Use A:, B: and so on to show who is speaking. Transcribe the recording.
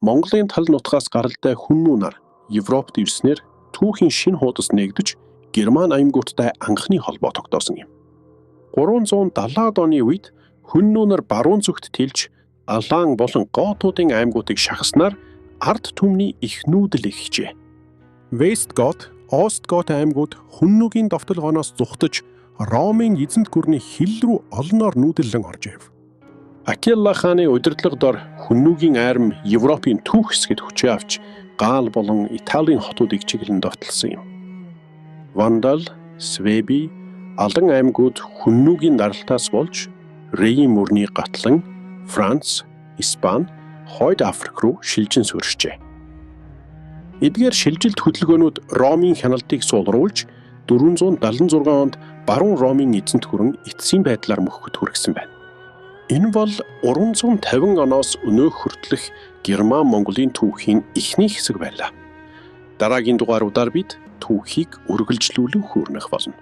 A: Монголын тал нутгаас гаралтай хүннүү нар Европт ирснээр түүхийн шинэ хуудас нэгдэж Герман аймагуудтай анхны холбоо тогтоосон юм. 370-аад оны үед хүннүү нар баруун зүгт тэлж Алан болон Готуудын аймагуудыг шахаснаар ард түмний их нүүдэл ихжээ. Вестгот, Остгот аймагуд хүннүүгийн довтолгооноос зүхтэж Ромын эзэнт гүрний хил рүү олноор нүүдэллэн орж ив. Акилла хааны удирдлага дор хүннүүгийн айрам Европын түүх хэсгэд хүчээ авч Гаал болон Италийн хотуудыг чиглэн довтолсон юм. Вандал, Свеби, Алан аймагуд хүннүүгийн даралтаас болж Рейн мөрний гатлан Франц, Испани, Хойд Африк руу шилжин сүршжээ. Эдгээр шилжилт хөдөлгөөнүүд Ромын хяналтыг суулруулж 476 онд баруун Ромын эзэнт гүрэн эцсийн байдлаар мөхөхөд хүргэсэн байна. Энэ бол 350 оноос өнөөх хүртэлх Герман Монголын түүхийн эхний хэсэг байлаа. Дараагийн дугааруудаар бид түүхийг үргэлжлүүлэн хүрнэх болно.